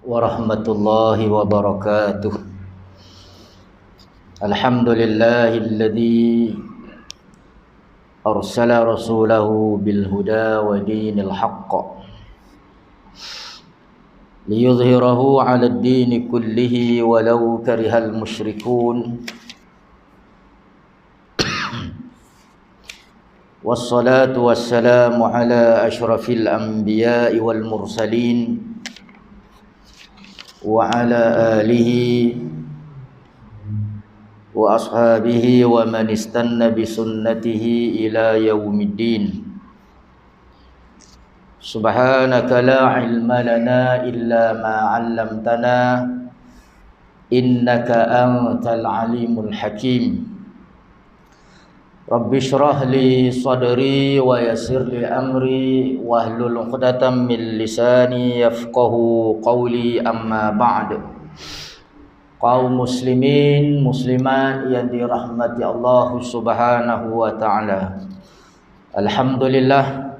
warahmatullahi wabarakatuh. Alhamdulillahilladzi arsala rasulahu bil huda wa dinil haqq liyudhhirahu 'ala ad-din kullihi walau karihal musyrikun. Wassalatu wassalamu ala asyrafil anbiya'i wal mursalin wa ala alihi wa ashabihi wa man istanna bi sunnatihi ila yaumiddin. Subhanaka la ilma lana illa ma 'allamtana innaka antal alimul hakim. Rabbi shrah li sadri wa yassir li amri wahlul 'uqdatam min lisani yafqahu qawli, amma ba'd. Kaum muslimin muslimat yang dirahmati Allah Subhanahu wa taala. Alhamdulillah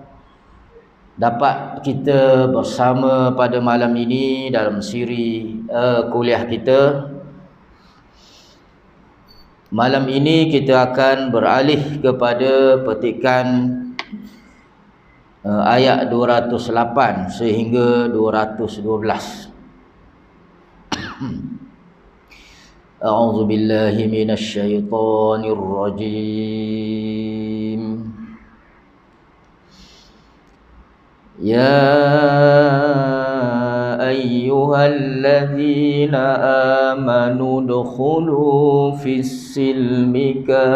dapat kita bersama pada malam ini dalam siri kuliah kita. Malam ini kita akan beralih kepada petikan ayat 208 sehingga 212. A'udzu billahi minasy syaithanir rajim. Ya ayyuhalladzina amanu dukhulu fis silmi kaffah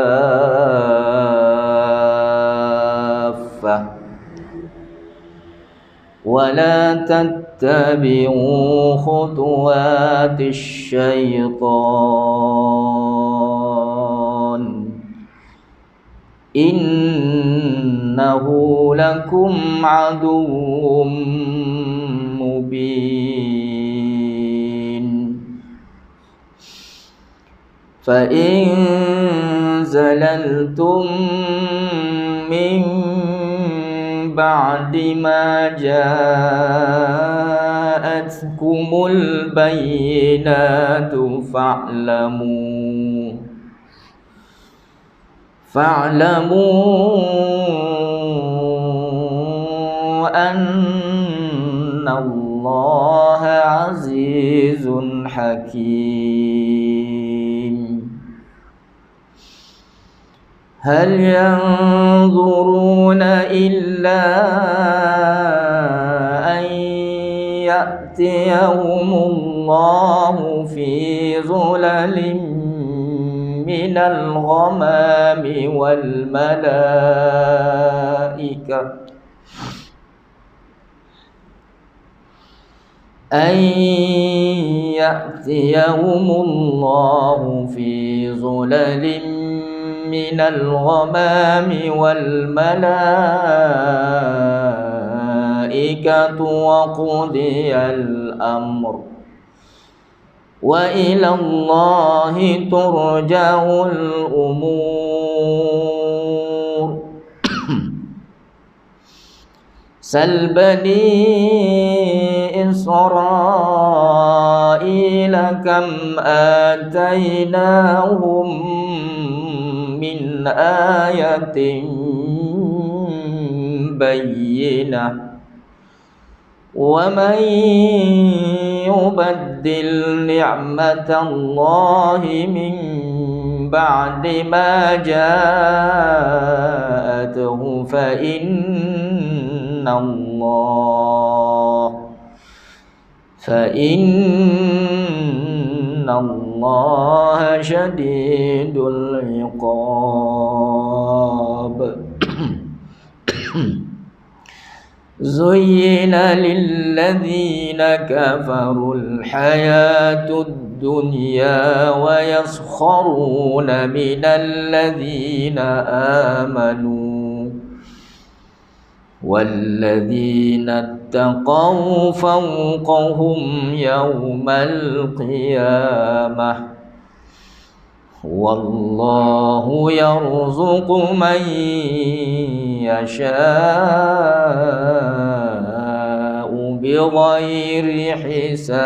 wa la tattabi'u khutuwatisy syaitan innahu lakum aduwwum mubin. Fa in zalaltum min ba'di ma ja'atkumul bayyinatu fa'lamu anna Allaha azizun hakim. Hal yanzuruna illa an ya'tiyahumullahu fi zulalin minal ghamami wal malaikah an ya'tiyahumullahu fi zulalin minal ghamami wal malaikatu wa qudiyal amr wa ila Allahi turja'ul umur. Sal bani Israila kam atainahum min ayatin bayyinah wa man yubaddil ni'matallahi min ba'di ma ja'atuhu fa inna Allah syadidul iqab. Zuyyina lilladzina kafarul hayatud dunya wa yaskharuna minal ladzina amanu walladzina ittaqaw fawqahum yawmal qiyamah wallahu yarzuqu man yasha'u بغير حساب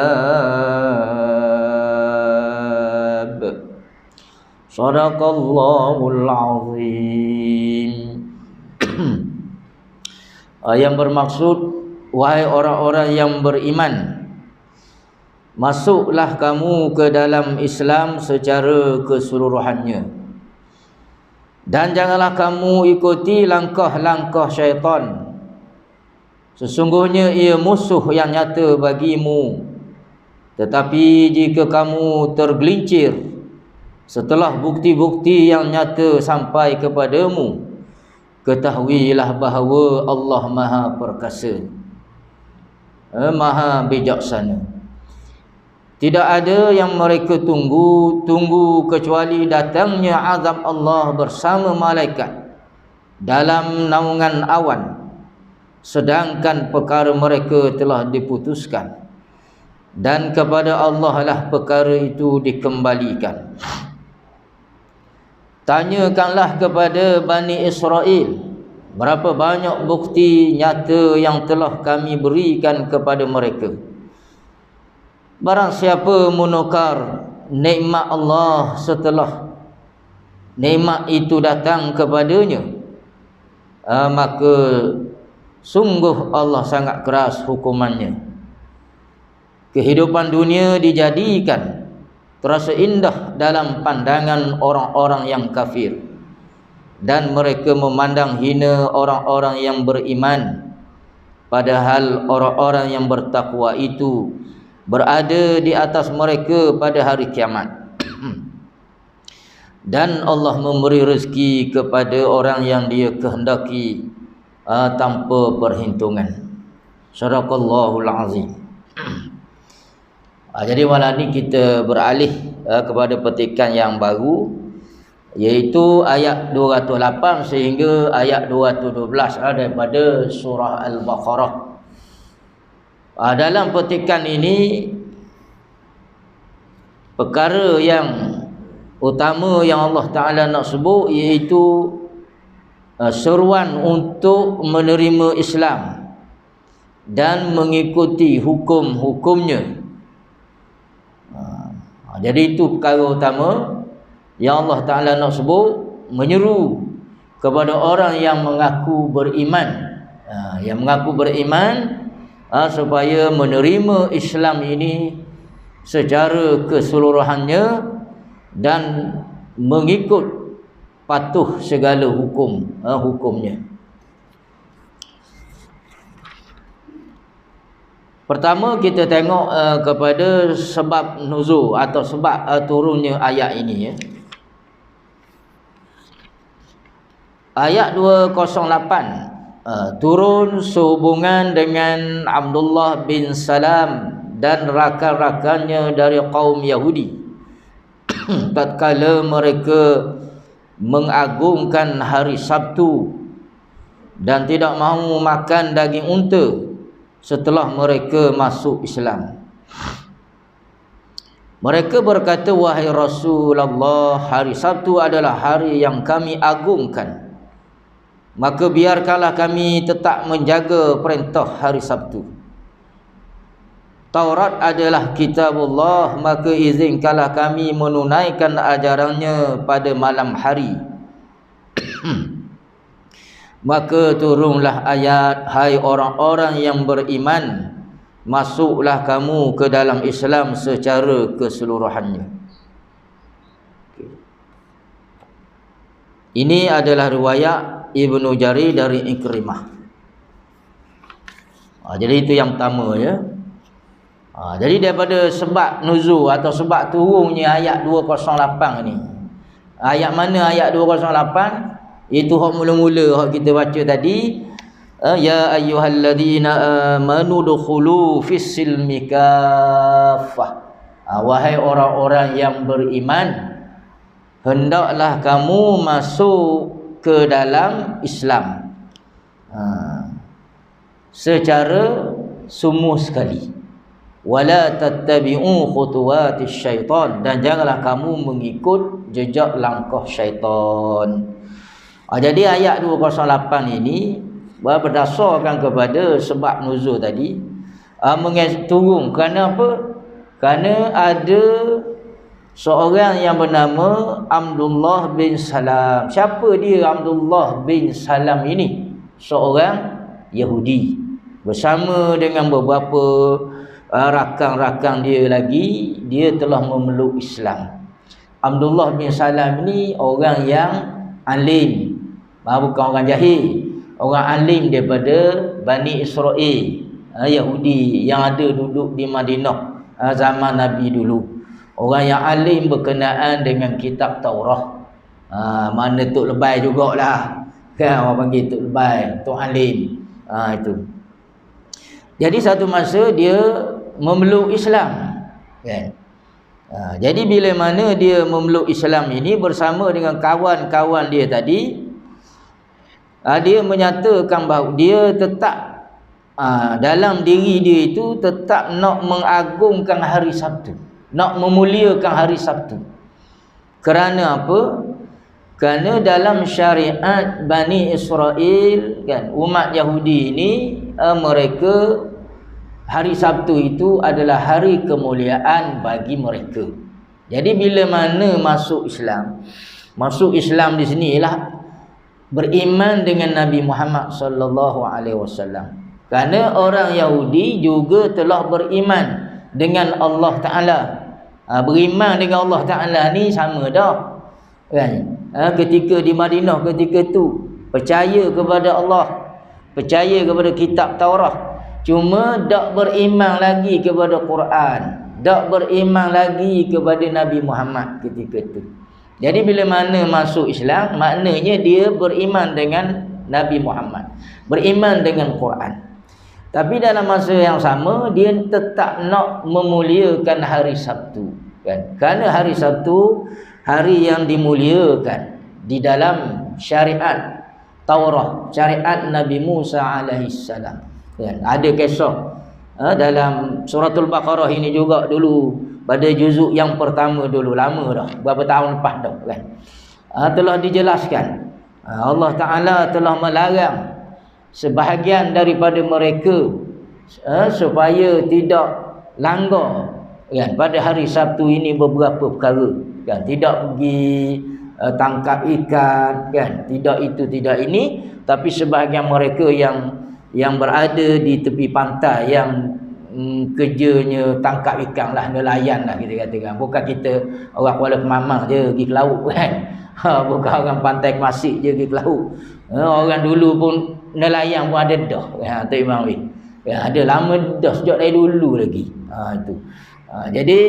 صدق الله العظيم. Yang bermaksud, wahai orang-orang yang beriman, masuklah kamu ke dalam Islam secara keseluruhannya, dan janganlah kamu ikuti langkah-langkah syaitan. Sesungguhnya ia musuh yang nyata bagimu. Tetapi jika kamu tergelincir setelah bukti-bukti yang nyata sampai kepadamu, ketahuilah bahawa Allah Maha Perkasa, Maha Bijaksana. Tidak ada yang mereka tunggu kecuali datangnya azab Allah bersama malaikat dalam naungan awan, sedangkan perkara mereka telah diputuskan, dan kepada Allah lah perkara itu dikembalikan. Tanyakanlah kepada Bani Israel, berapa banyak bukti nyata yang telah kami berikan kepada mereka. Barang siapa menukar nikmat Allah setelah nikmat itu datang kepadanya, maka sungguh Allah sangat keras hukumannya. Kehidupan dunia dijadikan terasa indah dalam pandangan orang-orang yang kafir, dan mereka memandang hina orang-orang yang beriman, padahal orang-orang yang bertakwa itu berada di atas mereka pada hari kiamat. Dan Allah memberi rezeki kepada orang yang Dia kehendaki tanpa perhitungan. Sadaqallahul azim. Jadi malam ni kita beralih kepada petikan yang baru, iaitu ayat 208 sehingga ayat 212 daripada surah Al-Baqarah. Dalam petikan ini, perkara yang utama yang Allah Ta'ala nak sebut iaitu seruan untuk menerima Islam dan mengikuti hukum-hukumnya. Jadi itu perkara utama yang Allah Ta'ala nak sebut, menyeru kepada orang yang mengaku beriman, supaya menerima Islam ini secara keseluruhannya dan mengikut patuh segala hukumnya. Pertama kita tengok kepada sebab nuzul atau sebab turunnya ayat ini, ya. Ayat 208 turun sehubungan dengan Abdullah bin Salam dan rakan-rakannya dari kaum Yahudi tatkala mereka mengagungkan hari Sabtu dan tidak mahu makan daging unta setelah mereka masuk Islam. Mereka berkata, wahai Rasulullah, hari Sabtu adalah hari yang kami agungkan, maka biarkanlah kami tetap menjaga perintah hari Sabtu. Taurat adalah kitabullah, maka izinkanlah kami menunaikan ajarannya pada malam hari. Maka turunlah ayat, hai orang-orang yang beriman, masuklah kamu ke dalam Islam secara keseluruhannya. Ini adalah riwayat Ibnu Jarir dari Ikrimah. Jadi itu yang pertama, ya. Jadi daripada sebab nuzul atau sebab turunnya ayat 208 ni. Ayat mana ayat 208? Itu hak mula-mula hak kita baca tadi. Ya ayyuhalladzina amanu dukhulu fis silmi kaffah. Wahai orang-orang yang beriman, hendaklah kamu masuk ke dalam Islam secara sumur sekali. Wala tattabi'u khutuwatis syaitan, dan janganlah kamu mengikut jejak langkah syaitan. Jadi ayat 208 ini berdasarkan kepada sebab nuzul tadi, turun. Kerana apa? Kerana ada seorang yang bernama Abdullah bin Salam. Siapa dia Abdullah bin Salam ini? Seorang Yahudi bersama dengan beberapa rakan-rakan dia lagi. Dia telah memeluk Islam. Abdullah bin Salam ni orang yang alim, bukan orang jahil. Orang alim daripada Bani Israel, Yahudi yang ada duduk di Madinah zaman Nabi dulu. Orang yang alim berkenaan dengan kitab Taurat. Mana Tok Lebay jugalah. Kan orang panggil Tok Lebay, Tok Alim. Itu. Jadi satu masa dia memeluk Islam. Kan? Jadi bila mana dia memeluk Islam ini bersama dengan kawan-kawan dia tadi, dia menyatakan bahawa dia tetap dalam diri dia itu tetap nak mengagungkan hari Sabtu, nak memuliakan hari Sabtu. Kerana apa? Kerana dalam syariat Bani Israel, kan, umat Yahudi ini, mereka hari Sabtu itu adalah hari kemuliaan bagi mereka. Jadi bila mana masuk Islam di sinilah beriman dengan Nabi Muhammad sallallahu alaihi wasallam. Kerana orang Yahudi juga telah beriman dengan Allah Taala. Beriman dengan Allah Taala ni sama dah. Kan? Ketika di Madinah ketika tu percaya kepada Allah, percaya kepada kitab Taurat. Cuma tak beriman lagi kepada Quran, tak beriman lagi kepada Nabi Muhammad ketika itu. Jadi bila mana masuk Islam, maknanya dia beriman dengan Nabi Muhammad, beriman dengan Quran. Tapi dalam masa yang sama dia tetap nak memuliakan hari Sabtu, kan? Kerana hari Sabtu hari yang dimuliakan di dalam syariat Taurat, syariat Nabi Musa alaihissalam. Kan? Ada kisah dalam suratul Baqarah ini juga dulu, pada juzuk yang pertama dulu, lama dah, berapa tahun lepas dah, kan? Telah dijelaskan Allah Ta'ala telah melarang sebahagian daripada mereka supaya tidak langgar, kan, pada hari Sabtu ini beberapa perkara, kan? Tidak pergi tangkap ikan, kan? Tidak itu, tidak ini. Tapi sebahagian mereka yang berada di tepi pantai, yang kerjanya tangkap ikan lah, nelayan lah kita katakan. Bukan kita orang Kuala Kemamang je pergi ke laut, kan? Bukan orang Pantai Kemasik je pergi ke laut. Orang dulu pun nelayan pun ada dah, Tok Imam Wei. Ada lama dah, sejak dari dulu lagi. Itu. Jadi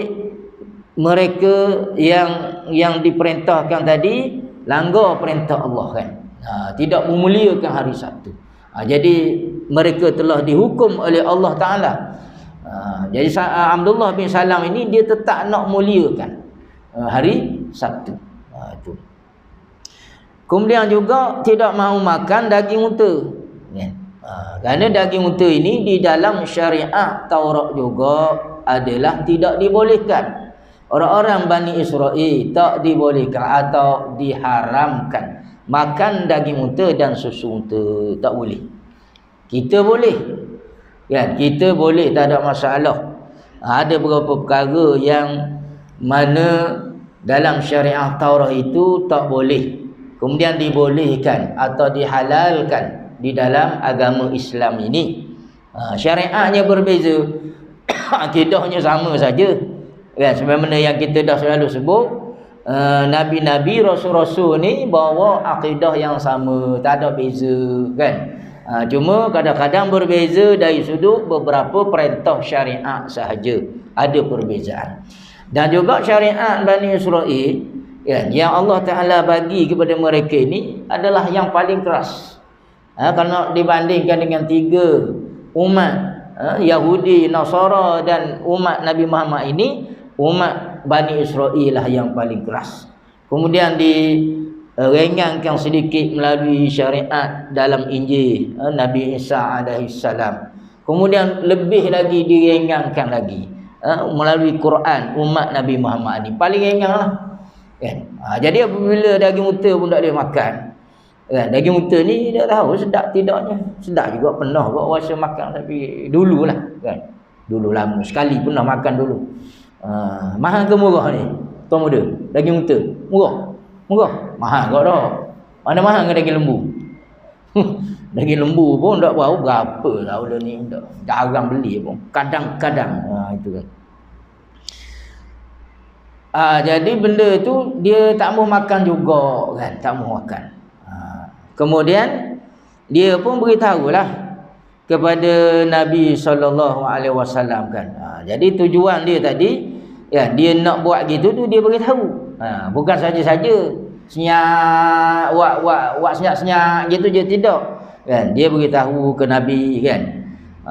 mereka yang diperintahkan tadi langgar perintah Allah, kan? Tidak memuliakan hari Sabtu. Jadi mereka telah dihukum oleh Allah Ta'ala. Jadi Abdullah bin Salam ini dia tetap nak muliakan hari Sabtu. Itu. Kemudian juga tidak mahu makan daging unta. Kerana daging unta ini di dalam syariat Taurat juga adalah tidak dibolehkan. Orang-orang Bani Israel tak dibolehkan atau diharamkan makan daging unta dan susu unta. Tak boleh. Kita boleh, kan? Kita boleh, tak ada masalah. Ada beberapa perkara yang mana dalam syariat Taurat itu tak boleh, kemudian dibolehkan atau dihalalkan di dalam agama Islam ini. Syariatnya berbeza, akidahnya sama saja, kan? Sebagaimana yang kita dah selalu sebut, Nabi-Nabi, Rasul-Rasul ni bawa akidah yang sama, tak ada beza, kan? Cuma kadang-kadang berbeza dari sudut beberapa perintah syariat sahaja, ada perbezaan. Dan juga syariat Bani Israel, kan, yang Allah Ta'ala bagi kepada mereka ini adalah yang paling keras. Kalau dibandingkan dengan 3 umat, Yahudi, Nasara dan umat Nabi Muhammad ini, umat Bani Israel lah yang paling keras. Kemudian ringankan sedikit melalui syariat dalam Injil Nabi Isa alaihissalam. Kemudian lebih lagi diringankan lagi melalui Quran umat Nabi Muhammad ni paling ringan lah, kan? Jadi apabila daging unta pun tak boleh makan, kan? Daging unta ni tak tahu sedap tidaknya. Sedap juga, pernah buat rasa makan tapi dululah, kan? Dulu lama sekali pernah makan dulu. Mahal ke murah ni? Tuan muda, daging unta murah. Murah. Mahal kau dah. Mana mahal dengan daging lembu? Daging lembu pun tak tahu berapa lah benda ni. Jarang beli pun. Kadang-kadang. Itu kan. Jadi benda tu dia tak mau makan juga kan. Tak mau makan. Kemudian dia pun beritahulah kepada Nabi SAW kan. Jadi tujuan dia tadi ya, dia nak buat gitu tu dia beritahu. Bukan saja-saja senyap wak senyap-senyap gitu je, tidak kan. Dia beritahu ke Nabi kan.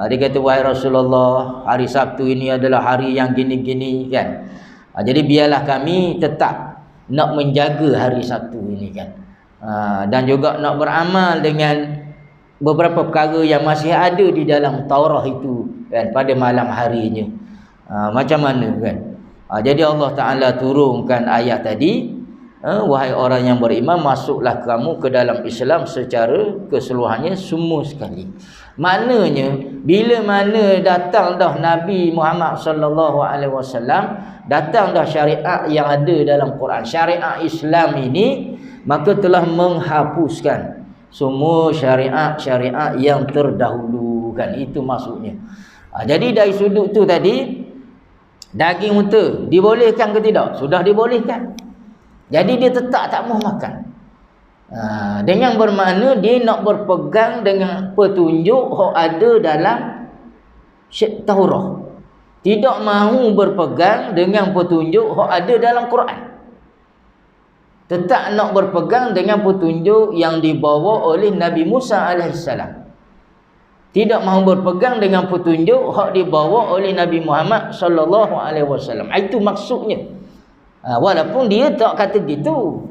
Dia kata, wahai Rasulullah, hari Sabtu ini adalah hari yang gini-gini kan. Jadi biarlah kami tetap nak menjaga hari Sabtu ini kan. Dan juga nak beramal dengan beberapa perkara yang masih ada di dalam Taurah itu kan, pada malam harinya. Macam mana kan. Jadi Allah Ta'ala turunkan ayat tadi, wahai orang yang beriman, masuklah kamu ke dalam Islam secara keseluruhannya, semua sekali. Maknanya bila mana datang dah Nabi Muhammad SAW, datang dah syariat yang ada dalam Quran, syariat Islam ini, maka telah menghapuskan semua syariat-syariat yang terdahulu kan. Itu maksudnya. Jadi dari sudut tu tadi, daging unta dibolehkan ke tidak? Sudah dibolehkan. Jadi dia tetap tak mau makan. Dengan bermakna dia nak berpegang dengan petunjuk yang ada dalam Taurah. Tidak mahu berpegang dengan petunjuk yang ada dalam Quran. Tetap nak berpegang dengan petunjuk yang dibawa oleh Nabi Musa AS. Tidak mahu berpegang dengan petunjuk yang dibawa oleh Nabi Muhammad SAW. Itu maksudnya. Walaupun dia tak kata gitu.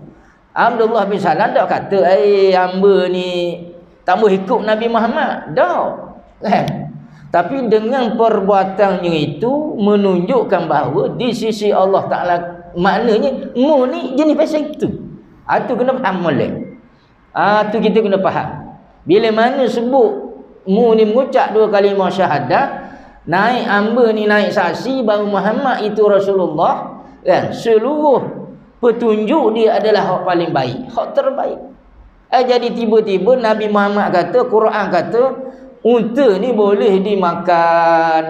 Abdullah bin Salam tak kata hamba ni tak mau ikut Nabi Muhammad. Tak. Tapi dengan perbuatannya itu menunjukkan bahawa di sisi Allah Ta'ala, maknanya mu ni jenis pasal itu. Itu kena faham molek. Tu kita kena faham. Bila mana sebut mu ni mengucap 2 kalimah syahadah, naik hamba ni naik saksi bahawa Muhammad itu Rasulullah kan, seluruh petunjuk dia adalah hak paling baik, hak terbaik. Jadi tiba-tiba Nabi Muhammad kata, Quran kata, unta ni boleh dimakan,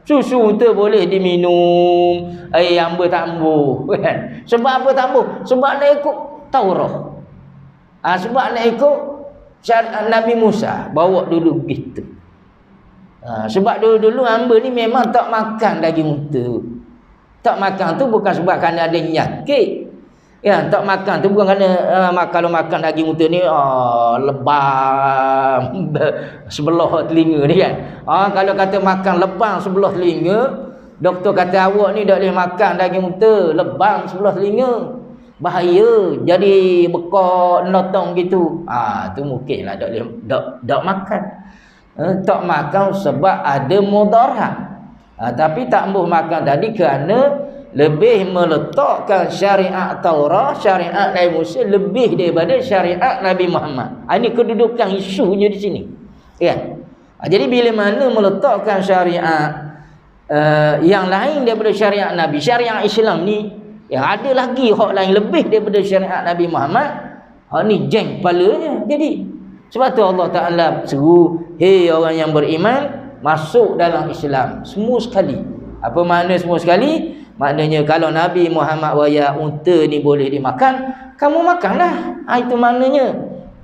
susu unta boleh diminum, hamba tak ambuh kan. Sebab apa tak ambuh? Sebab nak ikut Taurah. Sebab nak ikut syariat Nabi Musa, bawa dulu gitu. Sebab dulu-dulu hamba ni memang tak makan daging unta. Tak makan tu bukan sebab kerana ada nyakit. Ya, tak makan tu bukan kerana kalau makan daging unta ni lebam sebelah telinga ni kan. Kalau kata makan lebam sebelah telinga, doktor kata awak ni tak boleh makan daging unta, lebam sebelah telinga. Bahaya, jadi bekak notong gitu. Tu mungkinlah tak makan. Tak makan sebab ada mudarat. Tapi tak boleh makan tadi kerana lebih meletakkan syariat Taurah, syariat Nabi Musa lebih daripada syariat Nabi Muhammad. Ini kedudukan isunya di sini. Ya. Jadi bila mana meletakkan syariat yang lain daripada syariat Nabi, syariat Islam ni yang ada lagi hak lain lebih daripada syariat Nabi Muhammad, hak ni jeng kepalanya. Jadi sebab tu Allah Ta'ala seru, hei orang yang beriman, masuk dalam Islam semua sekali. Apa makna semua sekali? Maknanya kalau Nabi Muhammad waya unta ni boleh dimakan, kamu makanlah. Itu maknanya.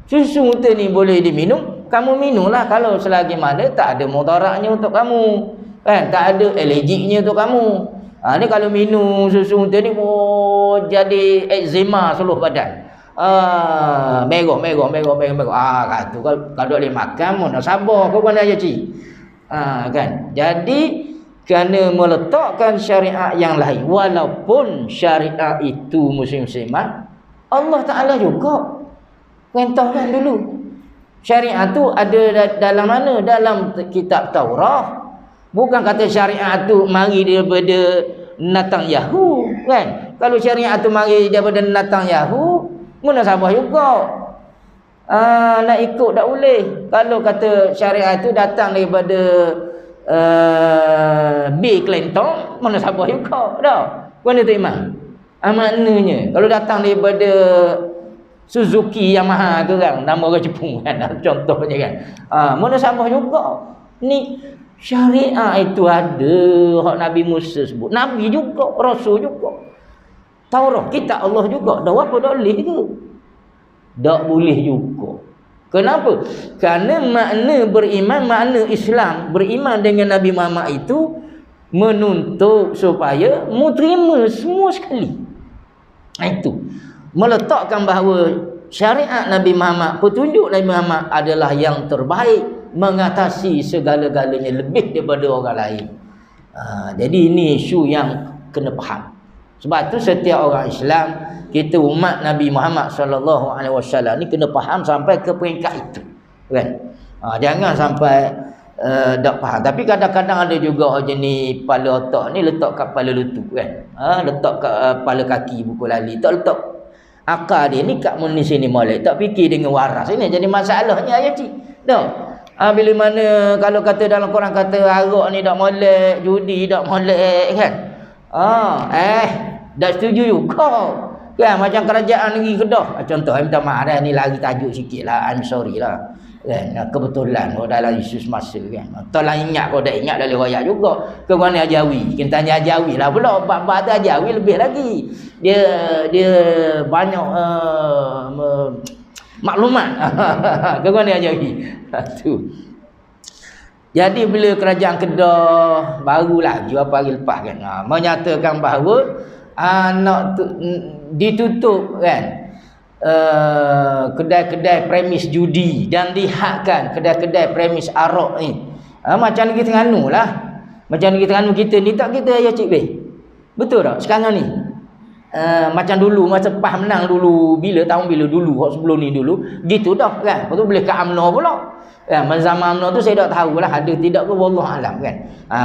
Susu unta ni boleh diminum, kamu minumlah. Kalau selagi mana tak ada mudaratnya untuk kamu, kan, tak ada alergiknya untuk kamu. Ni kalau minum susu unta ni jadi eczema seluruh badan. Merah. Kata kalau boleh makan mau nak sabar kau mana aja ci. Kan. Jadi kerana meletakkan syariat yang lain, walaupun syariat itu muslim-muslimat, Allah Ta'ala juga perintahkan dulu. Syariat tu ada dalam mana? Dalam kitab Taurah. Bukan kata syariat tu mari daripada Netanyahu, kan? Kalau syariat tu mari daripada Netanyahu, mana sabar juga. Nak ikut tak boleh. Kalau kata syariat tu datang daripada B kelentong, mana sabar juga dah. Mana tu Imam? Maknanya kalau datang daripada Suzuki Yamaha tu kan, nama orang Jepun kan, contohnya kan. Mana sabar juga. Ni syariat itu ada hak Nabi Musa sebut. Nabi juga, Rasul juga. Taurat kitab Allah juga. Dah apa dah boleh ke? Tak boleh juga. Kenapa? Kerana makna beriman, makna Islam, beriman dengan Nabi Muhammad itu menuntut supaya mu terima semua sekali. Itu meletakkan bahawa syariat Nabi Muhammad, petunjuk Nabi Muhammad adalah yang terbaik, mengatasi segala-galanya lebih daripada orang lain. Jadi ini isu yang kena faham. Sebab tu setiap orang Islam, kita umat Nabi Muhammad sallallahu alaihi wasallam ni kena faham sampai ke peringkat itu, kan? Jangan sampai tak faham. Tapi kadang-kadang ada juga orang jenis kepala otak ni letak kat kepala lutut, kan? Letak kat kepala kaki buku lali, tak letak akal dia ni kat mana sini molek, tak fikir dengan waras. Ini jadi masalahnya ya cik. Dah. Bila mana kalau kata dalam Quran kata arak ni tak molek, judi tak molek, kan? Tak setuju juga. Kan macam kerajaan negeri Kedah. Contoh, minta maaf dah ni lari tajuk sikitlah. I'm sorry lah. Kan kebetulan dalam isu semasa kan. Tolong ingat, kau dah ingat dalam riwayat juga. Ke mana Ajawi? Kita tanya Ajawi lah pula. Bab tu Ajawi lebih lagi. Dia banyak maklumat. Ke mana Ajawi? Tu. Jadi bila kerajaan Kedah baru lagi beberapa hari lepas kan, menyatakan bahawa nak ditutup kan kedai-kedai premis judi dan dihadkan kedai-kedai premis arak ni. Macam negeri Terengganu lah. Macam negeri Terengganu kita ni tak kita ya cik beh. Betul tak sekarang ni? Macam dulu masa PAS menang dulu, tahun bila dulu, sebelum ni dulu gitu dah kan. Lepas tu boleh ke UMNO pula. Ya, zaman UMNO tu saya tak tahulah ada tidak ke, wallahu alam kan.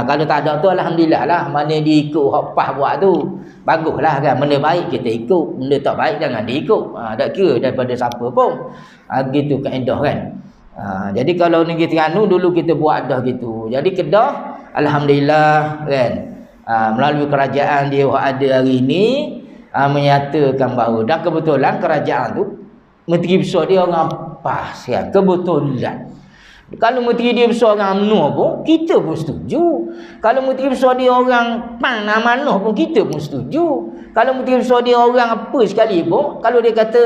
Kalau tak ada tu alhamdulillah lah, mana dia ikut hak PAS buat tu baguslah kan. Benda baik kita ikut, benda tak baik jangan diikut. Tak kira daripada siapa pun. Gitu kaedah kan. Jadi kalau negeri Terengganu dulu kita buat dah gitu. Jadi Kedah alhamdulillah kan, melalui kerajaan dia ada hari ni menyatakan bahawa dah kebetulan kerajaan tu menteri besar dia orang PAS kan. Kebetulan kalau menteri dia besar orang UMNO pun kita pun setuju. Kalau menteri besar dia orang PAN Amanah pun kita pun setuju. Kalau menteri besar dia orang apa sekali pun, kalau dia kata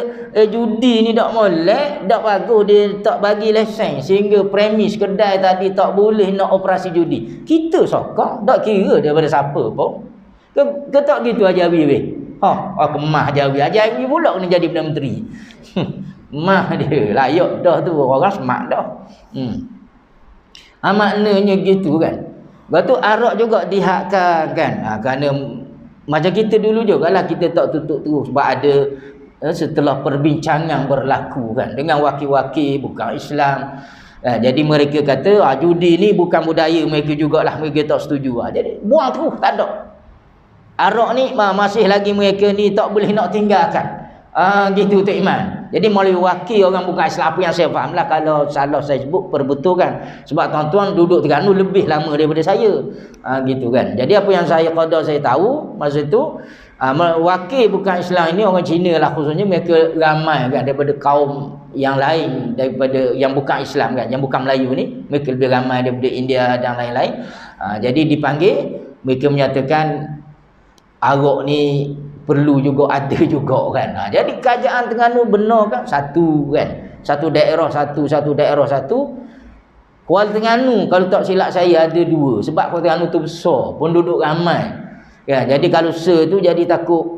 judi ni tak molek, tak bagus, dia tak bagi lesen sehingga premis kedai tadi tak boleh nak operasi judi, kita sokong, tak kira daripada siapa pun. Ke tak gitu Ajawi weh. Kemah Ajawi. Ajawi pula kena jadi Perdana Menteri. Mah dia layak dah tu, orang smart dah. Maknanya gitu kan. Lepas tu arak juga dihadkan kan. Kerana macam kita dulu juga lah, kita tak tutup terus sebab ada setelah perbincangan berlaku kan dengan wakil-wakil bukan Islam. Jadi mereka kata judi ni bukan budaya mereka jugalah, mereka tak setuju. Jadi buang terus, tak ada. Arak ni masih lagi mereka ni tak boleh nak tinggalkan. Gitu Tok Iman. Jadi melalui wakil orang bukan Islam, apa yang saya faham lah, kalau salah saya sebut perbetulkan. Sebab tuan-tuan duduk Terengganu lebih lama daripada saya. Gitu kan. Jadi apa yang saya tahu masa tu, wakil bukan Islam ini orang Cina lah khususnya, mereka ramai kan daripada kaum yang lain, daripada yang bukan Islam kan, yang bukan Melayu ni, mereka lebih ramai daripada India dan lain-lain. Jadi dipanggil, mereka menyatakan arak ni perlu juga ada juga kan. Jadi kerajaan Terengganu benar kan satu kan, satu daerah satu. Kuala Terengganu kalau tak silap saya ada dua, sebab Kuala Terengganu tu besar, penduduk ramai kan. Jadi kalau tu jadi takut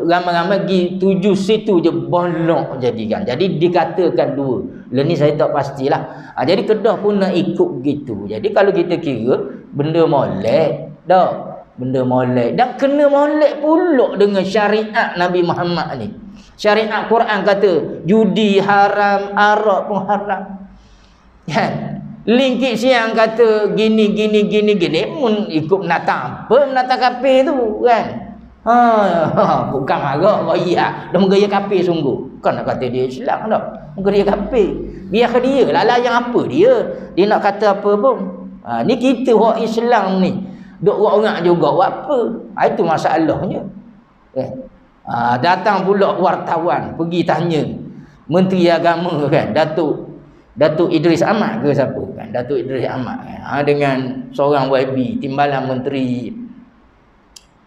ramai-ramai pergi tuju situ je bolok jadi kan. Jadi dikatakan dua. Lain ni saya tak pastilah. Jadi Kedah pun nak ikut gitu. Jadi kalau kita kira benda molek dah, benda molek dan kena molek pula dengan syariat Nabi Muhammad ni. Syariat Quran kata judi haram, arak pun haram. Kan? Lingkit siang kata gini mun ikut menatang apa, menatang kafir tu kan. Bukan marah raya. Dah menggaya kafir sungguh. Bukan nak kata dia Islam dah. Menggaya kafir. Biar dia lah layan apa dia. Dia nak kata apa pun. Ni kita orang Islam ni. Duk orang juga buat apa? Itu masalahnya. Datang pula wartawan pergi tanya Menteri Agama kan, Datuk Idris Ahmad ke siapa kan? Datuk Idris Ahmad kan? Dengan seorang YB, timbalan menteri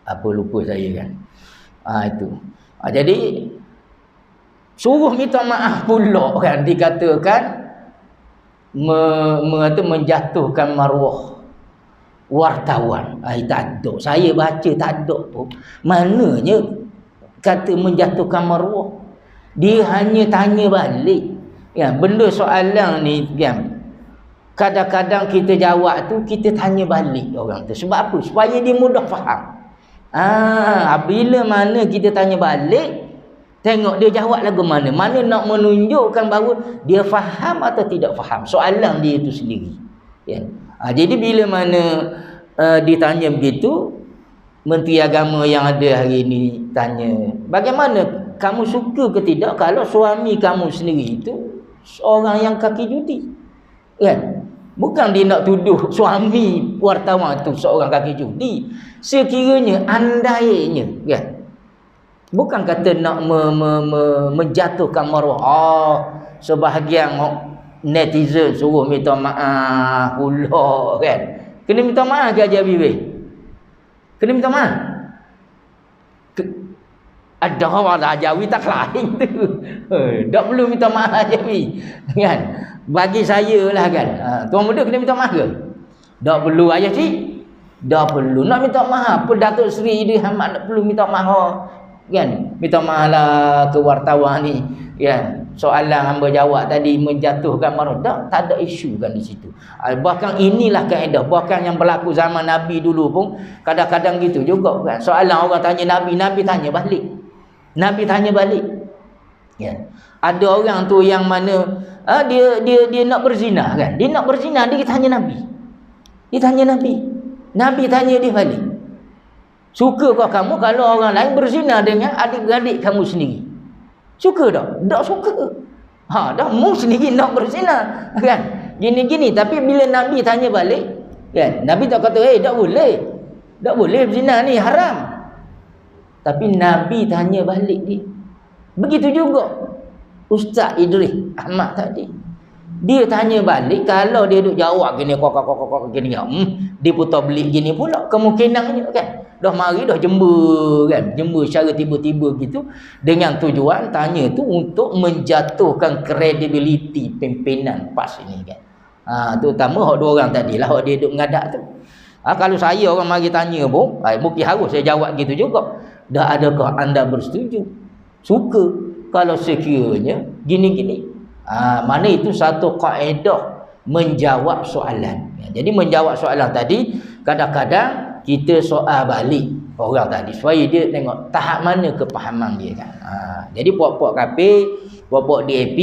apa lupa saya kan. Itu. Jadi suruh minta maaf pula kan, dikatakan menjatuhkan maruah wartawan. Tak ada. Saya baca tak ada pun. Mananya kata menjatuhkan maruah. Dia hanya tanya balik. Ya, benda soalan ni kan. Kadang-kadang kita jawab tu kita tanya balik orang tu. Sebab apa? Supaya dia mudah faham. Bila mana kita tanya balik, tengok dia jawab lagu mana. Mana nak menunjukkan bahawa dia faham atau tidak faham soalan dia itu sendiri. Ya. Jadi bila mana ditanya begitu, Menteri Agama yang ada hari ini tanya, bagaimana kamu suka ke tidak kalau suami kamu sendiri itu seorang yang kaki judi? Kan? Bukan dia nak tuduh suami wartawan tu seorang kaki judi. Sekiranya andainya kan. Bukan kata nak menjatuhkan maruah. Sebahagian netizen suruh minta maaf pula kan. Kena minta maaf ke Haji Habibie? Kena minta maaf. Ada orang Haji Habibie tak lain tu. Tak perlu minta maaf Haji Habibie. Kan? Bagi saya lah kan. Tuan muda kena minta maaf ke? Tak perlu ayah cik. Tak perlu. Nak minta maaf. Datuk Seri Idris Ahmad tak perlu minta maaf. Kan? Minta maaf lah ke wartawan ni. Kan? Soalan hamba jawab tadi menjatuhkan maruah. Tak ada isu kan di situ. Bahkan inilah kaedah. Bahkan yang berlaku zaman Nabi dulu pun kadang-kadang gitu juga kan. Soalan orang tanya Nabi, Nabi tanya balik. Nabi tanya balik. Ya. Ada orang tu yang mana dia nak berzina kan. Dia nak berzina, dia tanya Nabi. Dia tanya Nabi. Nabi tanya dia balik. Sukakah kamu kalau orang lain berzina dengan adik-beradik kamu sendiri? Suka tak? Tak suka. Dah mu sendiri nak berzina kan. Gini-gini, tapi bila Nabi tanya balik kan, Nabi tak kata tak boleh. Tak boleh berzina ni haram. Tapi Nabi tanya balik dia. Begitu juga Ustaz Idris Ahmad tadi. Dia tanya balik, kalau dia duk jawab gini kok gini dia putar belik gini pula kemungkinannya kan. Dah mari dah jember kan. Jember secara tiba-tiba gitu dengan tujuan tanya tu untuk menjatuhkan kredibiliti pimpinan PAS ini kan. Terutama hak dua orang tadilah hak dia duk mengadak tu. Kalau saya orang mari tanya pun, mungkin harus saya jawab gitu juga. Dah adakah anda bersetuju? Suka kalau sekiranya gini-gini. Mana itu satu kaedah menjawab soalan. Jadi menjawab soalan tadi kadang-kadang kita soal balik orang tadi supaya dia tengok tahap mana kepahaman dia kan. Jadi puak-puak KP, puak-puak DAP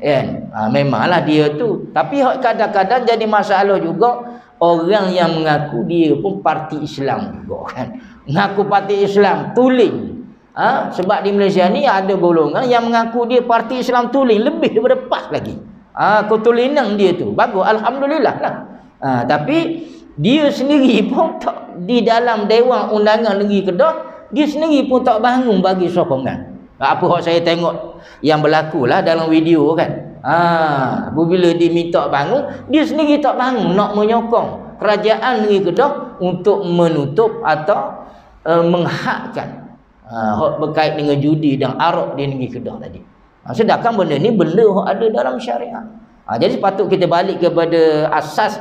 kan. Memanglah dia tu. Tapi kadang-kadang jadi masalah juga orang yang mengaku dia pun parti Islam juga kan. Mengaku parti Islam tuling. Sebab di Malaysia ni ada golongan yang mengaku dia parti Islam tuling lebih daripada PAS lagi. Ketulinan dia tu bagus, alhamdulillah lah. Tapi dia sendiri pun tak, di dalam Dewan Undangan Negeri Kedah, dia sendiri pun tak bangun bagi sokongan. Apa yang saya tengok yang berlaku lah dalam video kan. Apabila dia minta bangun, dia sendiri tak bangun nak menyokong kerajaan Negeri Kedah untuk menutup atau menghakkan berkait dengan judi dan arak di Negeri Kedah tadi. Sedangkan benda ni benda yang ada dalam syariat. Jadi patut kita balik kepada asas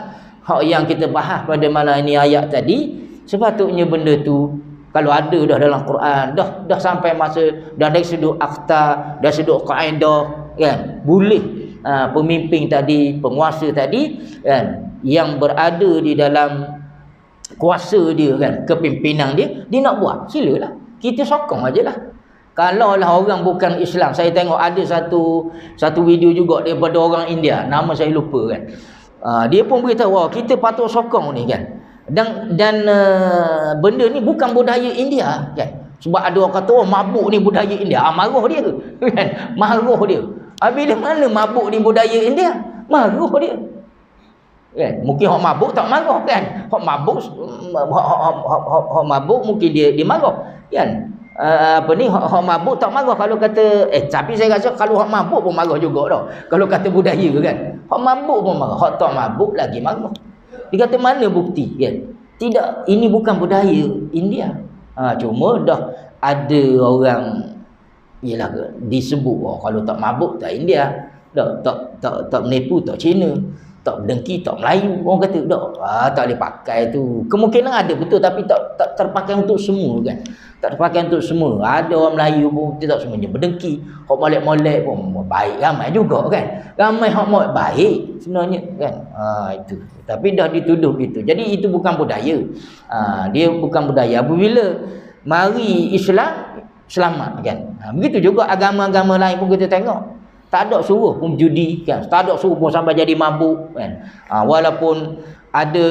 hak yang kita bahas pada malam ini ayat tadi. Sepatutnya benda tu kalau ada dah dalam Quran, dah sampai masa dah dari sudut akta, dah sudut kaedah kan, boleh pemimpin tadi, penguasa tadi kan, yang berada di dalam kuasa dia kan, kepimpinan dia nak buat, silalah. Kita sokong ajalah. Kalau lah orang bukan Islam, saya tengok ada satu video juga daripada orang India, nama saya lupa kan. Dia pun beritahu, kita patut sokong ni kan. Benda ni bukan budaya India kan. Sebab ada orang kata mabuk ni budaya India. Marah dia ke kan, marah dia. Bila mana mabuk ni budaya India, marah dia kan. Mungkin hok mabuk tak marah kan, hok mabuk mungkin dia marah kan. Hok mabuk tak marah. Kalau kata tapi saya rasa kalau hok mabuk pun marah juga dah. Kalau kata budaya kan, hok mabuk pun marah, hok tak mabuk lagi marah. Dia kata mana bukti kan? Tidak, ini bukan budaya India. Cuma dah ada orang disebut kalau tak mabuk tak India, tak menipu tak Cina, tak berdengki tak Melayu. Orang kata tak boleh pakai tu. Kemungkinan ada betul, tapi tak terpakai untuk semua kan. Tak terpakai untuk semua. Ada orang Melayu pun tidak semuanya berdengki. Hok molek-molek pun baik ramai juga kan. Ramai hok molek baik sebenarnya kan. Itu. Tapi dah dituduh gitu. Jadi itu bukan budaya. Dia bukan budaya. Apabila mari Islam selamat kan. Begitu juga agama-agama lain pun kita tengok. Tak ada suruh pun judi kan. Tak ada suruh pun sampai jadi mabuk kan. Walaupun ada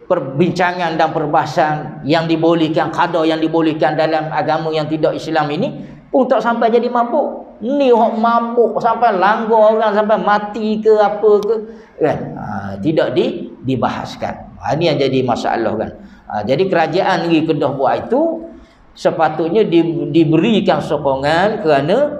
perbincangan dan perbahasan yang dibolehkan, qada yang dibolehkan dalam agama yang tidak Islam ini pun tak sampai jadi mabuk. Ni hok mabuk sampai langgar orang, sampai mati ke apa ke kan. Tidak dibahaskan. Ini yang jadi masalah kan. Jadi kerajaan negeri Kedah buat itu sepatutnya diberikan sokongan kerana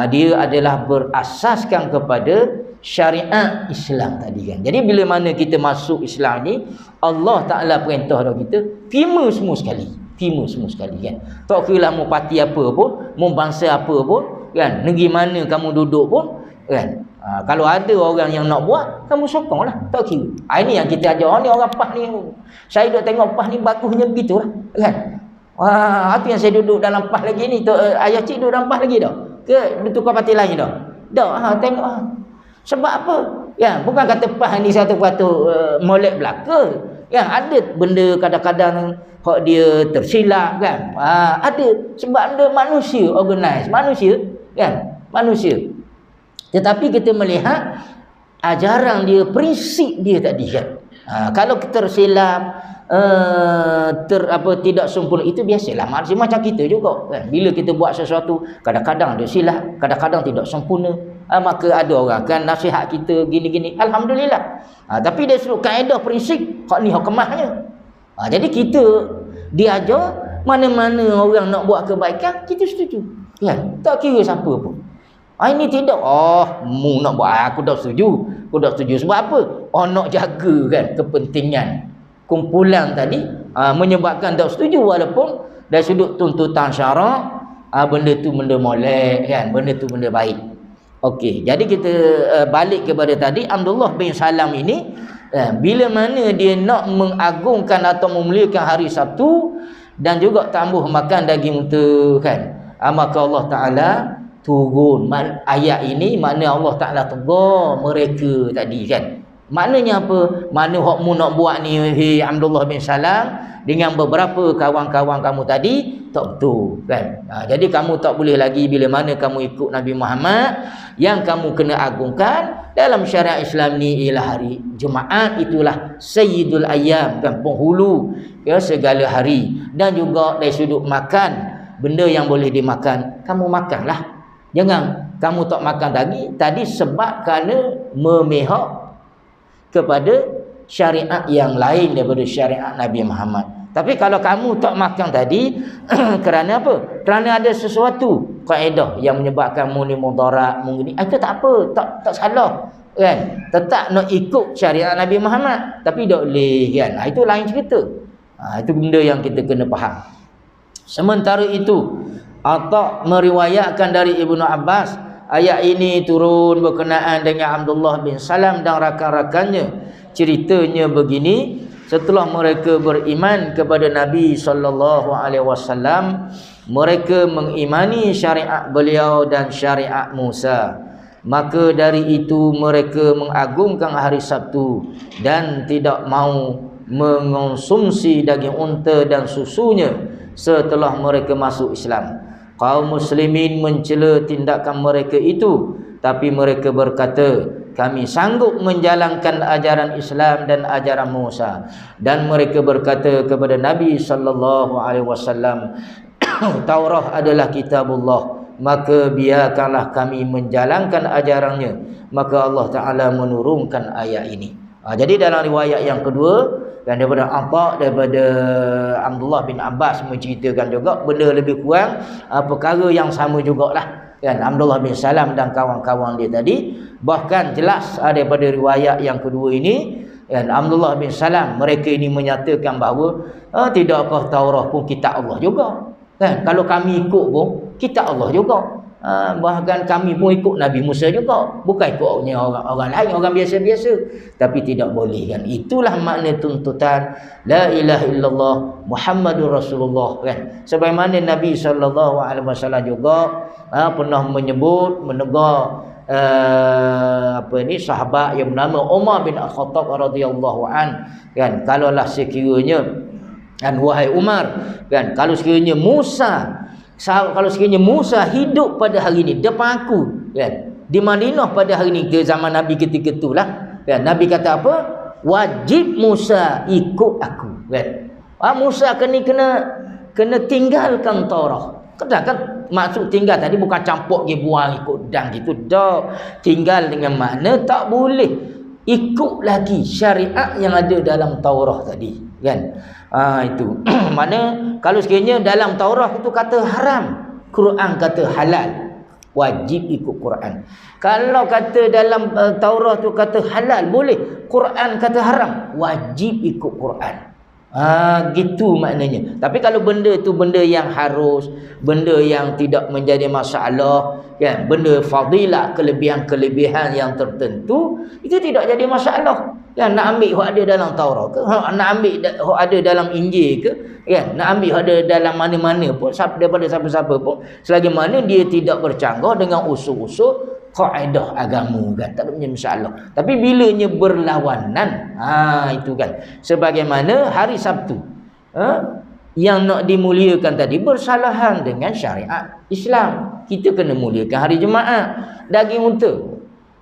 dia adalah berasaskan kepada syariat Islam tadi kan. Jadi bila mana kita masuk Islam ni, Allah Ta'ala perintah dah kita terima semua sekali. Terima semua sekali kan. Tak kira lah mu parti apa pun, mu bangsa apa pun kan, negeri mana kamu duduk pun kan. Kalau ada orang yang nak buat, kamu sokong lah, tak kira. Ini yang kita ajar. Ni orang PAS ni, saya duduk tengok PAS ni bagusnya begitulah kan. Itu yang saya duduk dalam PAS lagi ni. Ayah cik duduk dalam PAS lagi dah ke dia tukar parti lain dah? Dah. Tengok sebab apa? Ya, bukan kata PAS ni satu molek belaka. Ya, ada benda kadang-kadang hak dia tersilap kan. Ada sebab ada manusia organize, manusia kan, manusia. Tetapi kita melihat ajaran dia, prinsip dia tadi kan. Kalau tersilap, tidak sempurna, itu biasalah, manusia macam kita juga kan. Bila kita buat sesuatu kadang-kadang ada silap, kadang-kadang tidak sempurna, maka ada orang kan nasihat kita gini-gini, alhamdulillah. Tapi dari sudut kaedah prinsip, hak ni hak kemahnya. Jadi kita diajar mana-mana orang nak buat kebaikan, kita setuju kan, tak kira siapa pun. Ini tidak, mu nak buat, aku dah setuju. Sebab apa? Nak jaga kan kepentingan kumpulan tadi, menyebabkan tak setuju walaupun dari sudut tuntutan syarak benda tu benda molek kan, benda tu benda baik. Okey, jadi kita balik kepada tadi, Abdullah bin Salam ini bila mana dia nak mengagungkan atau memuliakan hari Sabtu dan juga tambah makan daging unta kan, maka Allah Ta'ala turun ayat ini. Makna Allah Ta'ala tegur mereka tadi kan. Maknanya apa? Mana hak mu nak buat ni, Abdullah bin Salam, dengan beberapa kawan-kawan kamu tadi, tak betul kan. Jadi kamu tak boleh lagi bila mana kamu ikut Nabi Muhammad. Yang kamu kena agungkan dalam syariat Islam ni ialah hari Jumaat, itulah Sayyidul Ayyam kan, penghulu ya segala hari. Dan juga dari sudut makan, benda yang boleh dimakan, kamu makanlah. Jangan kamu tak makan tadi sebab kerana memihak kepada syariat yang lain daripada syariat Nabi Muhammad. Tapi kalau kamu tak makan tadi kerana apa? Kerana ada sesuatu kaedah yang menyebabkan mu ni mudarat, itu tak apa, tak salah kan. Tetap nak ikut syariat Nabi Muhammad, tapi tak boleh kan. Itu lain cerita. Itu benda yang kita kena faham. Sementara itu, Atta meriwayatkan dari Ibnu Abbas, ayat ini turun berkenaan dengan Abdullah bin Salam dan rakan-rakannya. Ceritanya begini, setelah mereka beriman kepada Nabi SAW, mereka mengimani syariat beliau dan syariat Musa. Maka dari itu mereka mengagungkan hari Sabtu dan tidak mau mengonsumsi daging unta dan susunya setelah mereka masuk Islam. Kaum muslimin mencela tindakan mereka itu, tapi mereka berkata, kami sanggup menjalankan ajaran Islam dan ajaran Musa. Dan mereka berkata kepada Nabi sallallahu alaihi wasallam, Taurat adalah kitabullah, maka biarkanlah kami menjalankan ajarannya. Maka Allah Ta'ala menurunkan ayat ini. Jadi dalam riwayat yang kedua, dan daripada daripada Abdullah bin Abbas menceritakan juga benda lebih kurang perkara yang sama jugalah, kan, Abdullah bin Salam dan kawan-kawan dia tadi. Bahkan jelas daripada riwayat yang kedua ini, kan, Abdullah bin Salam mereka ini menyatakan bahawa tidakkah Taurat pun kitab Allah juga, kan? Kalau kami ikut pun kitab Allah juga. Bahkan kami pun ikut Nabi Musa juga, bukan ikutnya orang lain, orang biasa-biasa. Tapi tidak boleh, kan? Itulah makna tuntutan la ilaha illallah Muhammadur Rasulullah, kan? Sebagaimana Nabi SAW juga pernah menegur sahabat yang bernama Umar bin Al-Khattab radhiyallahu an, kan, kalaulah sekiranya, kan, wahai Umar, kan, kalau sekiranya Musa hidup pada hari ini depan aku, kan, di Madinah pada hari ini, ke zaman Nabi ketika itulah, kan, Nabi kata apa? Wajib Musa ikut aku, kan. Musa kena tinggalkan Taurat. Kan maksud tinggal tadi bukan campur pergi buang ikut dan gitu dah. Tinggal dengan makna tak boleh ikut lagi syariat yang ada dalam Taurat tadi, kan. Itu mana kalau sekiranya dalam Taurat itu kata haram, Quran kata halal, wajib ikut Quran. Kalau kata dalam Taurat tu kata halal boleh, Quran kata haram, wajib ikut Quran. Gitu maknanya. Tapi kalau benda tu benda yang harus, benda yang tidak menjadi masalah, kan, benda fadilah, kelebihan-kelebihan yang tertentu, itu tidak jadi masalah. Kan, nak ambil hak ada dalam Taurat ke, nak ambil hak ada dalam Injil ke, kan, nak ambil hak ada dalam mana-mana pun, daripada siapa-siapa pun, selagi mana dia tidak bercanggah dengan usul-usul kaedah agama, kan, tak ada punya masalah. Tapi bilanya berlawanan, itu, kan, sebagaimana hari Sabtu yang nak dimuliakan tadi bersalahan dengan syariat Islam, kita kena muliakan hari Jumaat. Daging unta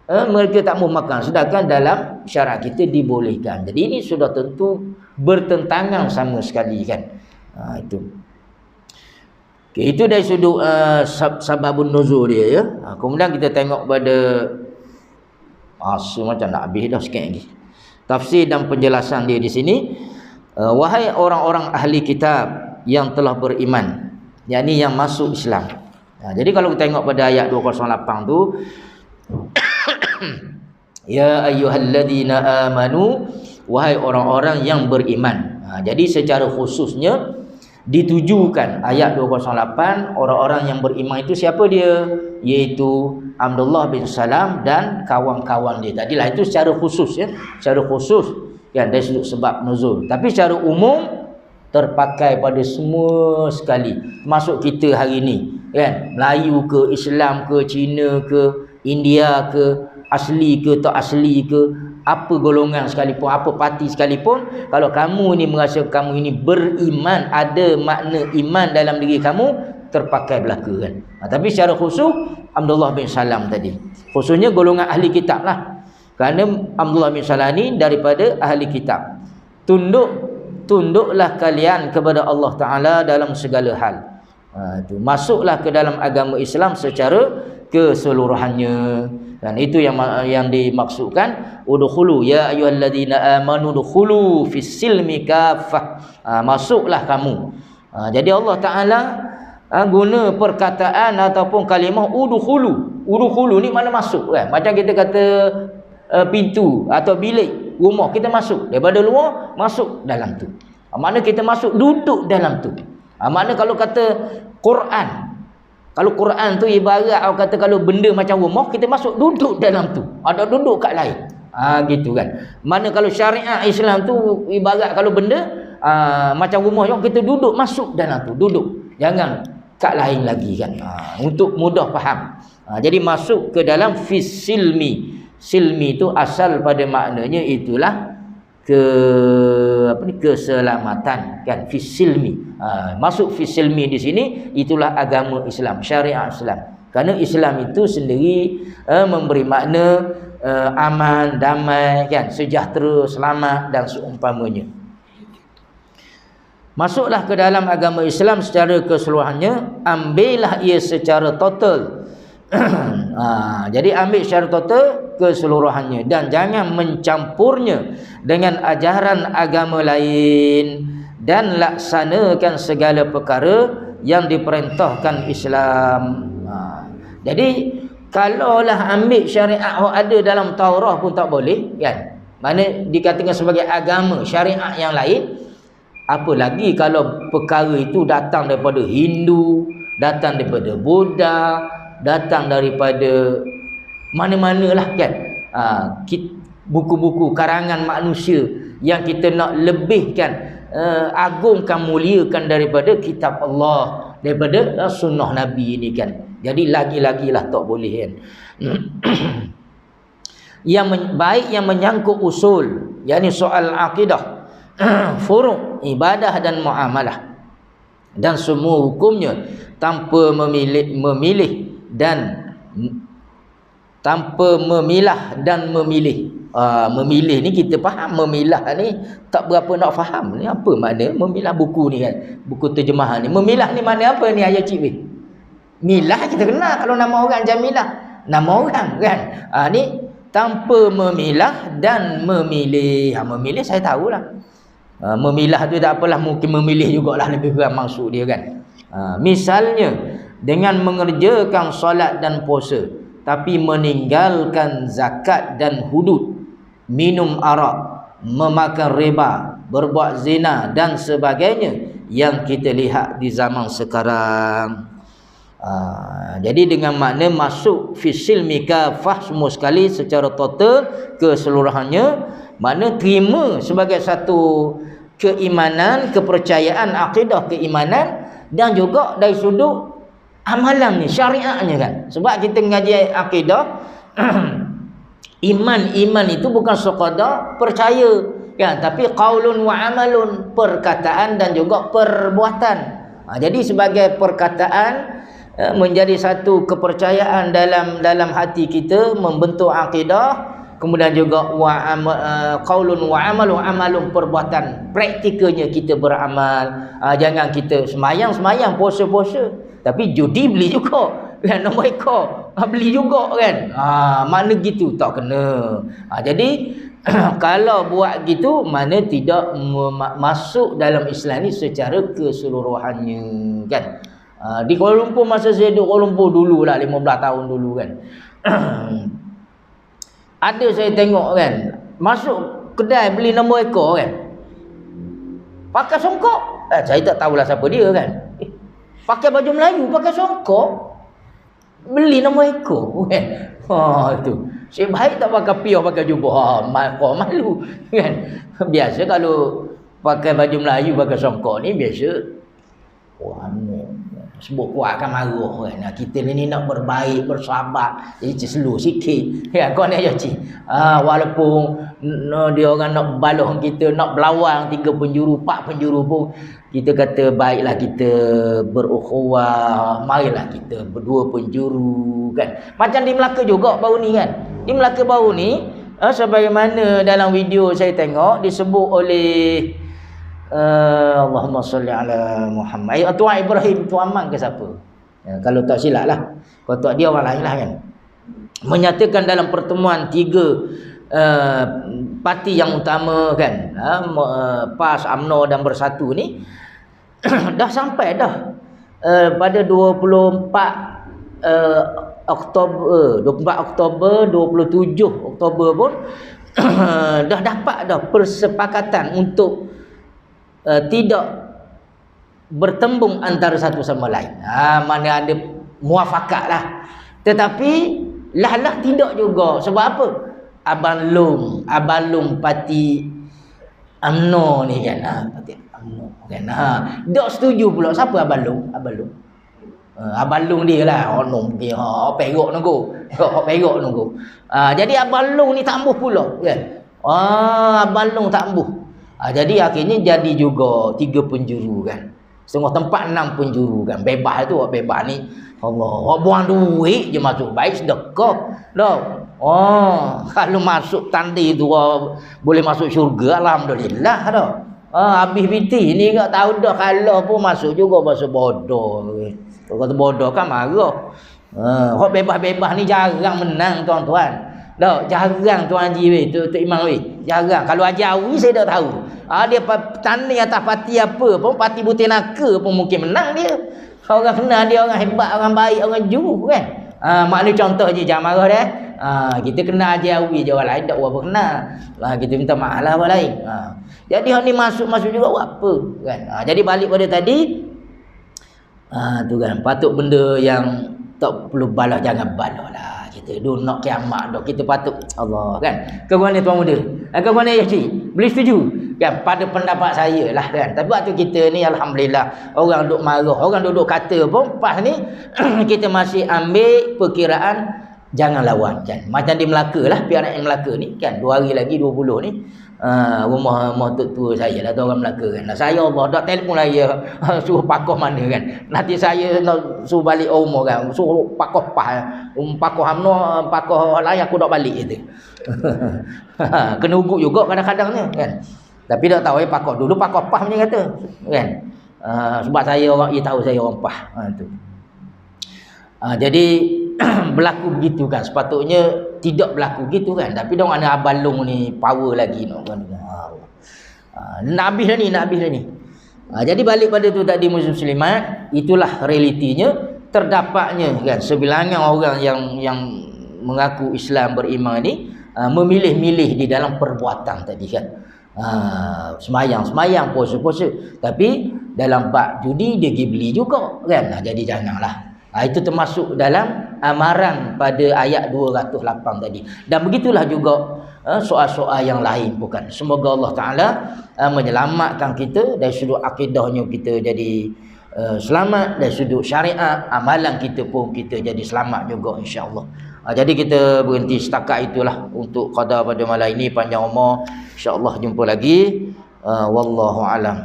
mereka tak mau makan, sedangkan dalam syariat kita dibolehkan. Jadi ini sudah tentu bertentangan sama sekali, kan. Itu. Okay, itu dari sudut sababun nuzul dia, ya. Kemudian kita tengok pada macam nak habis dah sikit lagi. Tafsir dan penjelasan dia di sini. Wahai orang-orang ahli kitab yang telah beriman, yakni yang masuk Islam. Jadi kalau kita tengok pada ayat 208 tu, ya ayyuhalladzina amanu, wahai orang-orang yang beriman. Jadi secara khususnya ditujukan ayat 208, orang-orang yang beriman itu siapa dia? Iaitu Abdullah bin Salam dan kawan-kawan dia tadilah. Itu secara khusus, ya, secara khusus, kan, dari sudut sebab nuzul. Tapi secara umum terpakai pada semua sekali, termasuk kita hari ini, kan, Melayu ke, Islam ke, Cina ke, India ke, asli ke tak asli ke, apa golongan sekalipun, apa parti sekalipun, kalau kamu ni merasa kamu ini beriman, ada makna iman dalam diri kamu, terpakai belaka, kan. Tapi secara khusus Abdullah bin Salam tadi, khususnya golongan ahli kitab lah, kerana Abdullah bin Salam ni daripada ahli kitab. Tunduklah kalian kepada Allah Ta'ala dalam segala hal. Masuklah ke dalam agama Islam secara keseluruhannya, dan itu yang dimaksudkan udkhulu ya ayyuhalladzina amanu udkhulu fis-silmi kaffah, masuklah kamu. Jadi Allah Taala guna perkataan ataupun kalimah udkhulu ni mana masuk, kan, macam kita kata pintu atau bilik rumah kita masuk daripada luar, masuk dalam tu, makna kita masuk duduk dalam tu. Makna kalau kata Quran, kalau Quran tu ibarat orang kata kalau benda macam rumah, kita masuk duduk dalam tu, ada duduk kat lain. Gitu, kan. Mana kalau syariat Islam tu ibarat kalau benda macam rumah juga, kita duduk masuk dalam tu, duduk, jangan kat lain lagi, kan. Untuk mudah faham. Jadi masuk ke dalam fisilmi. Silmi tu asal pada maknanya itulah keselamatan, kan, fisilmi. Masuk fisilmi di sini itulah agama Islam, syariat Islam. Kerana Islam itu sendiri memberi makna aman, damai, kan, sejahtera, selamat dan seumpamanya. Masuklah ke dalam agama Islam secara keseluruhannya, ambillah ia secara total. Jadi ambil secara total keseluruhannya dan jangan mencampurnya dengan ajaran agama lain, dan laksanakan segala perkara yang diperintahkan Islam. Jadi kalaulah ambil syariat yang ada dalam Taurat pun tak boleh, kan? Mana dikatakan sebagai agama syariat yang lain, apa lagi kalau perkara itu datang daripada Hindu, datang daripada Buddha, datang daripada mana-manalah, kan? Buku-buku karangan manusia yang kita nak lebihkan, agungkan, muliakan daripada kitab Allah, daripada sunnah Nabi ini, kan? Jadi lagi-lagilah tak boleh, kan? Baik yang menyangkut usul, yakni soal akidah, furu' ibadah dan muamalah, dan semua hukumnya tanpa memilih dan tanpa memilah dan memilih. Memilih ni kita faham, memilah ni tak berapa nak faham. Ni apa makna memilah buku ni, kan? Buku terjemahan ni. Memilah ni makna apa ni ayat cik weh? Milah kita kenal, kalau nama orang Jamilah, nama orang, kan? Ni tanpa memilah dan memilih. Memilih saya tahulah. Memilah tu tak apalah, mungkin memilih jugalah lebih kurang maksud dia, kan? Misalnya dengan mengerjakan solat dan puasa tapi meninggalkan zakat dan hudud, minum arak, memakan riba, berbuat zina dan sebagainya yang kita lihat di zaman sekarang. Jadi dengan makna masuk fisil mikafah semua sekali secara total keseluruhannya, makna terima sebagai satu keimanan, kepercayaan, akidah keimanan, dan juga dari sudut amalan ni, syariatnya, kan? Sebab kita mengaji akidah iman itu bukan sekadar percaya, kan, tapi qaulun wa amalun, perkataan dan juga perbuatan. Jadi sebagai perkataan, menjadi satu kepercayaan dalam hati kita, membentuk akidah, kemudian juga qaulun wa amalun, perbuatan, praktikalnya kita beramal. Jangan kita semayang, puasa, tapi judi beli juga, kan? Nombor ekor beli juga, kan? Mana gitu tak kena. Jadi kalau buat gitu, mana tidak masuk dalam Islam ni secara keseluruhannya, kan? Di Kuala Lumpur, masa saya di Kuala Lumpur dulu lah, 15 tahun dulu, kan, ada saya tengok, kan, masuk kedai beli nombor ekor, kan, pakai songkok. Saya tak tahulah siapa dia, kan. Pakai baju Melayu, pakai songkok, beli nombor ekor, kan. Itu saya baik tak pakai piah, pakai jubah, malu, kan. Biasa kalau pakai baju Melayu, pakai songkok ni biasa sebut kuatkan marah, kan. Kita ni nak berbaik, bersahabat, jadi slow sikit, kan? Kau ni aja cik. Walaupun dia orang nak balah kita, nak berlawan 3 penjuru, 4 penjuru pun, kita kata baiklah kita berukhuwah, marilah kita berdua penjuru, kan. Macam di Melaka juga baru ni, kan. Di Melaka baru ni, sebagaimana dalam video saya tengok disebut oleh Allahumma salli ala Muhammad, Tuan Ibrahim Tuan Aman ke siapa, kalau tak silap lah, kalau tak dia orang lain lah, kan, menyatakan dalam pertemuan 3 parti yang utama, kan, PAS, UMNO dan Bersatu ni dah sampai dah pada 24 Oktober, 27 Oktober pun dah dapat dah persepakatan untuk tidak bertembung antara satu sama lain. Mana ada muafakat lah. Tetapi lah tidak juga. Sebab apa? Abang Long parti UMNO ni, kan. Parti UMNO, kan. Tak setuju pula. Siapa Abang Long? Abang Long dia lah. Perok nunggu. Jadi Abang Long ni tak ambuh pula, kan. Abang Long tak ambuh. Jadi akhirnya jadi juga 3 penjuru, kan. Setengah tempat 6 penjuru, kan. Bebas tu, bebas ni Allah, hok buang duit je masuk baik sedekah. Dah. Oh, kalau masuk tandi tu boleh masuk syurga, alhamdulillah dah. Habis piti ni tak tahu dah, kalau pun masuk juga masuk bodoh. Kalau kata bodoh kan marah. Hok bebas-bebas ni jarang menang tuan-tuan. Dah, jarang Tuan Haji tu Imam jarang. Kalau Haji Awi saya dah tahu. Dia tanding atas parti apa pun, parti Butinaka pun mungkin menang dia. Orang kenal dia orang hebat, orang baik, orang jujur kan. Maknanya contoh je jangan marah dia. Kita kenal Haji Awi je, orang lain tak berapa kenal. Kita minta maaf lah orang lain. Jadi hang ni masuk juga buat apa kan. Jadi balik pada tadi tu kan, patut benda yang tak perlu balas jangan balas lah. Kita duk nak kiamat dah, kita patut Allah kan. Kau ni tuan muda, kau ni Haji boleh setuju kan pada pendapat saya lah kan. Tapi waktu kita ni alhamdulillah orang duk marah, orang duk kata pun pas ni kita masih ambil perkiraan jangan lawan kan. Macam di Melaka lah, pihak rakyat Melaka ni kan 2 hari lagi 20 ni rumah tok tua saya lah tu orang Melaka kan. Saya Allah dak telefon saya suruh pakoh mana kan. Nanti saya nak suruh balik rumah kan, suruh pakoh pakoh hamno pakoh lain aku dak balik gitu. Kena ugut juga kadang-kadang ni kan. Tapi dak tahu pakoh dulu pakoh pah macam kata kan. Sebab saya orang dia tahu saya orang pah tu. Jadi berlaku begitu kan, sepatutnya tidak berlaku gitu kan. Tapi dong ada abalung ni power lagi nak kan. Nak habis dah ni. Jadi balik pada tu tadi muslimat, itulah realitinya. Terdapatnya kan sebilangan orang yang mengaku Islam beriman ni memilih-milih di dalam perbuatan tadi kan. Semayang, puasa, tapi dalam bab judi dia pergi beli juga kan. Jadi janganlah. Itu termasuk dalam amaran pada ayat 208 tadi. Dan begitulah juga soal-soal yang lain bukan. Semoga Allah Ta'ala menyelamatkan kita dari sudut akidahnya kita jadi selamat, dari sudut syariat amalan kita pun kita jadi selamat juga insya-Allah. Jadi kita berhenti setakat itulah untuk qada pada malam ini. Panjang umur, insya-Allah jumpa lagi. Wallahu alam.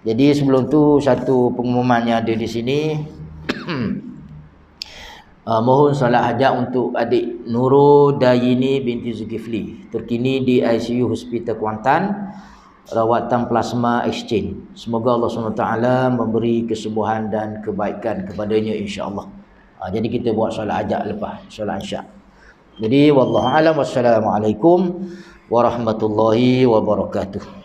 Jadi sebelum tu satu pengumuman yang ada di sini. Mohon solat hajat untuk adik Nurul Dayini binti Zulkifli, terkini di ICU Hospital Kuantan, rawatan plasma exchange. Semoga Allah SWT memberi kesembuhan dan kebaikan kepadanya insya-Allah. Jadi kita buat solat hajat lepas solat isyak. Jadi wallahu alam, wassalamualaikum warahmatullahi wabarakatuh.